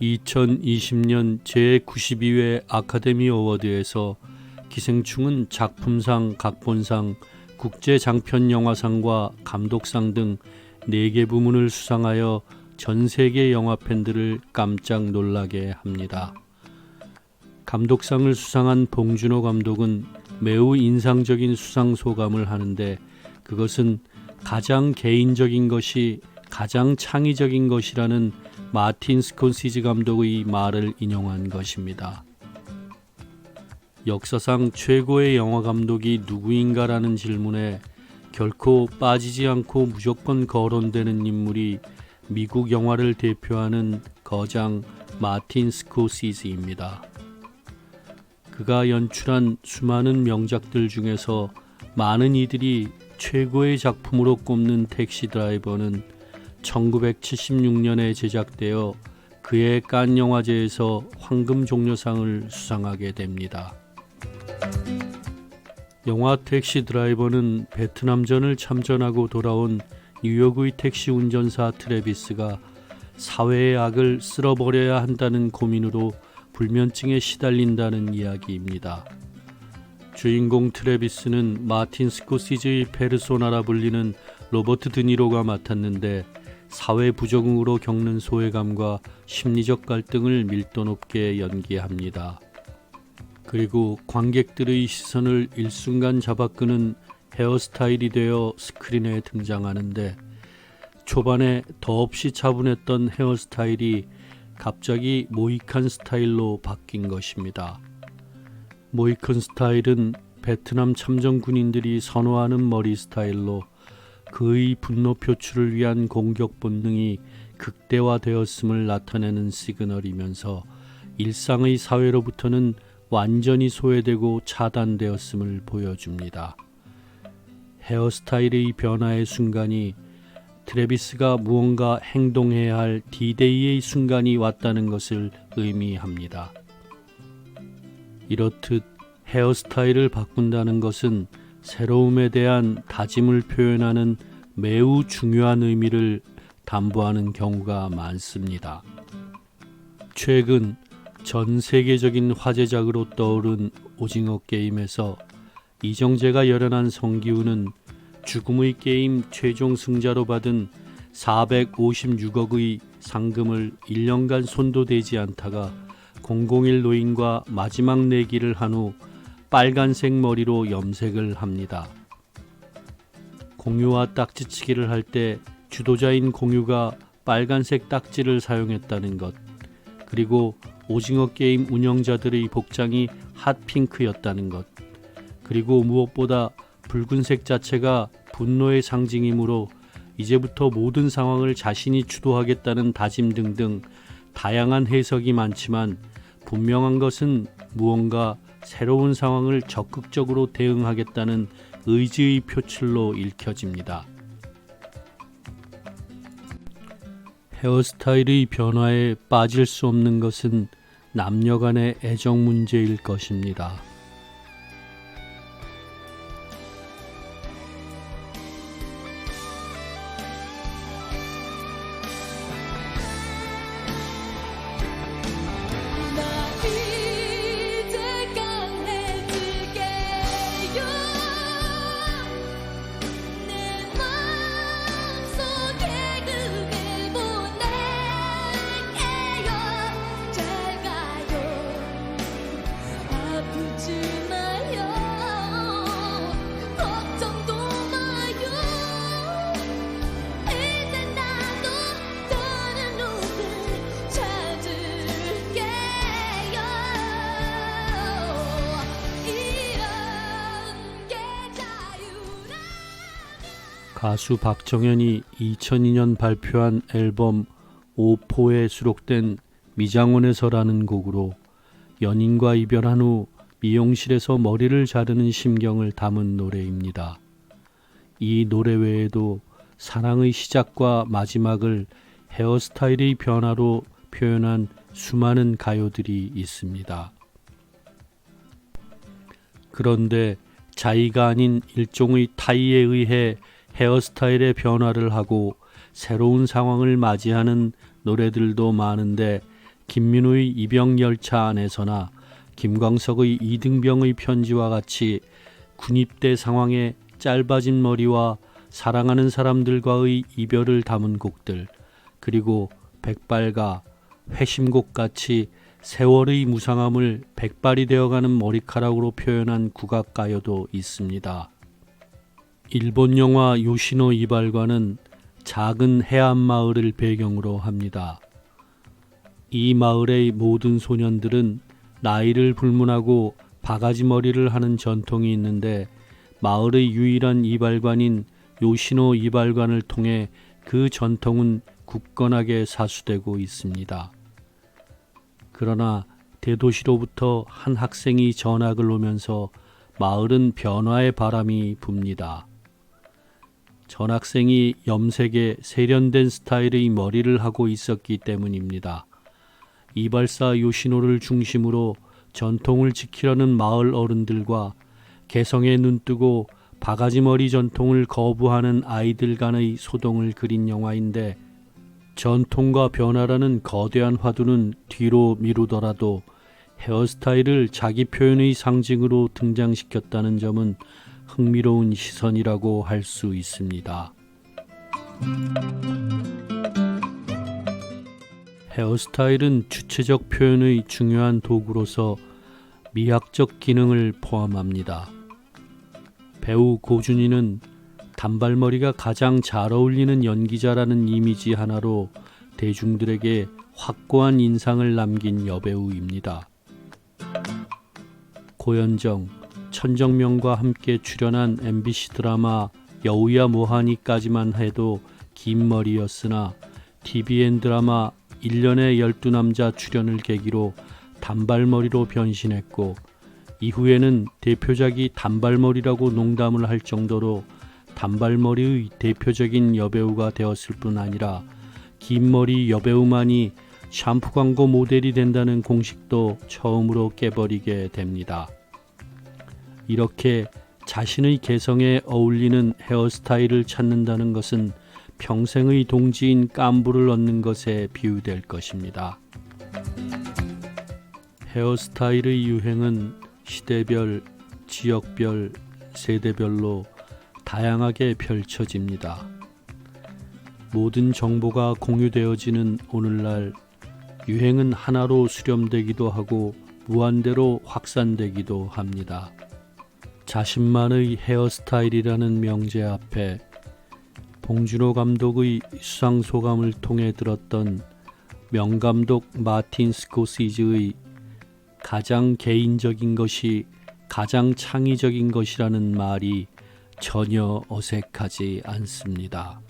2020년 제92회 아카데미 어워드에서 기생충은 작품상, 각본상, 국제장편영화상과 감독상 등 4개 부문을 수상하여 전 세계 영화 팬들을 깜짝 놀라게 합니다. 감독상을 수상한 봉준호 감독은 매우 인상적인 수상 소감을 하는데 그것은 가장 개인적인 것이 가장 창의적인 것이라는 마틴 스콘시지 감독의 말을 인용한 것입니다. 역사상 최고의 영화 감독이 누구인가라는 질문에 결코 빠지지 않고 무조건 거론되는 인물이 미국 영화를 대표하는 거장 마틴 스콘시지입니다. 그가 연출한 수많은 명작들 중에서 많은 이들이 최고의 작품으로 꼽는 택시 드라이버는 1976년에 제작되어 그해 칸 영화제에서 황금 종려상을 수상하게 됩니다. 영화 택시 드라이버는 베트남전을 참전하고 돌아온 뉴욕의 택시 운전사 트래비스가 사회의 악을 쓸어버려야 한다는 고민으로 불면증에 시달린다는 이야기입니다. 주인공 트래비스는 마틴 스코시지의 페르소나라 불리는 로버트 드니로가 맡았는데 사회 부적응으로 겪는 소외감과 심리적 갈등을 밀도 높게 연기합니다. 그리고 관객들의 시선을 일순간 잡아끄는 헤어스타일이 되어 스크린에 등장하는데 초반에 더없이 차분했던 헤어스타일이 갑자기 모이칸 스타일로 바뀐 것입니다. 모이칸 스타일은 베트남 참전 군인들이 선호하는 머리 스타일로 그의 분노 표출을 위한 공격 본능이 극대화되었음을 나타내는 시그널이면서 일상의 사회로부터는 완전히 소외되고 차단되었음을 보여줍니다. 헤어스타일의 변화의 순간이 트래비스가 무언가 행동해야 할 D-Day의 순간이 왔다는 것을 의미합니다. 이렇듯 헤어스타일을 바꾼다는 것은 새로움에 대한 다짐을 표현하는 매우 중요한 의미를 담보하는 경우가 많습니다. 최근 전 세계적인 화제작으로 떠오른 오징어 게임에서 이정재가 열연한 성기훈은 죽음의 게임 최종 승자로 받은 456억의 상금을 1년간 손도 대지 않다가 001 노인과 마지막 내기를 한 후 빨간색 머리로 염색을 합니다. 공유와 딱지치기를 할 때 주도자인 공유가 빨간색 딱지를 사용했다는 것, 그리고 오징어 게임 운영자들의 복장이 핫핑크였다는 것, 그리고 무엇보다 붉은색 자체가 분노의 상징이므로 이제부터 모든 상황을 자신이 주도하겠다는 다짐 등등 다양한 해석이 많지만 분명한 것은 무언가 새로운 상황을 적극적으로 대응하겠다는 의지의 표출로 읽혀집니다. 헤어스타일의 변화에 빠질 수 없는 것은 남녀 간의 애정 문제일 것입니다. 가수 박정현이 2002년 발표한 앨범 오포에 수록된 미장원에서라는 곡으로 연인과 이별한 후 미용실에서 머리를 자르는 심경을 담은 노래입니다. 이 노래 외에도 사랑의 시작과 마지막을 헤어스타일의 변화로 표현한 수많은 가요들이 있습니다. 그런데 자의가 아닌 일종의 타의에 의해 헤어스타일의 변화를 하고 새로운 상황을 맞이하는 노래들도 많은데 김민우의 이병열차 안에서나 김광석의 이등병의 편지와 같이 군입대 상황에 짧아진 머리와 사랑하는 사람들과의 이별을 담은 곡들, 그리고 백발가, 회심곡 같이 세월의 무상함을 백발이 되어가는 머리카락으로 표현한 국악가요도 있습니다. 일본 영화 요시노 이발관은 작은 해안 마을을 배경으로 합니다. 이 마을의 모든 소년들은 나이를 불문하고 바가지 머리를 하는 전통이 있는데, 마을의 유일한 이발관인 요시노 이발관을 통해 그 전통은 굳건하게 사수되고 있습니다. 그러나 대도시로부터 한 학생이 전학을 오면서 마을은 변화의 바람이 붑니다. 전학생이 염색에 세련된 스타일의 머리를 하고 있었기 때문입니다. 이발사 요시노를 중심으로 전통을 지키려는 마을 어른들과 개성에 눈뜨고 바가지머리 전통을 거부하는 아이들 간의 소동을 그린 영화인데, 전통과 변화라는 거대한 화두는 뒤로 미루더라도 헤어스타일을 자기 표현의 상징으로 등장시켰다는 점은 흥미로운 시선이라고 할 수 있습니다. 헤어스타일은 주체적 표현의 중요한 도구로서 미학적 기능을 포함합니다. 배우 고준희는 단발머리가 가장 잘 어울리는 연기자라는 이미지 하나로 대중들에게 확고한 인상을 남긴 여배우입니다. 고현정, 천정명과 함께 출연한 MBC 드라마 여우야 뭐하니까지만 해도 긴 머리였으나, TVN 드라마 1년의 12남자 출연을 계기로 단발머리로 변신했고, 이후에는 대표작이 단발머리라고 농담을 할 정도로 단발머리의 대표적인 여배우가 되었을 뿐 아니라, 긴 머리 여배우만이 샴푸 광고 모델이 된다는 공식도 처음으로 깨버리게 됩니다. 이렇게 자신의 개성에 어울리는 헤어스타일을 찾는다는 것은 평생의 동지인 깐부를 얻는 것에 비유될 것입니다. 헤어스타일의 유행은 시대별, 지역별, 세대별로 다양하게 펼쳐집니다. 모든 정보가 공유되어지는 오늘날, 유행은 하나로 수렴되기도 하고 무한대로 확산되기도 합니다. 자신만의 헤어스타일이라는 명제 앞에 봉준호 감독의 수상소감을 통해 들었던 명감독 마틴 스코시즈의 가장 개인적인 것이 가장 창의적인 것이라는 말이 전혀 어색하지 않습니다.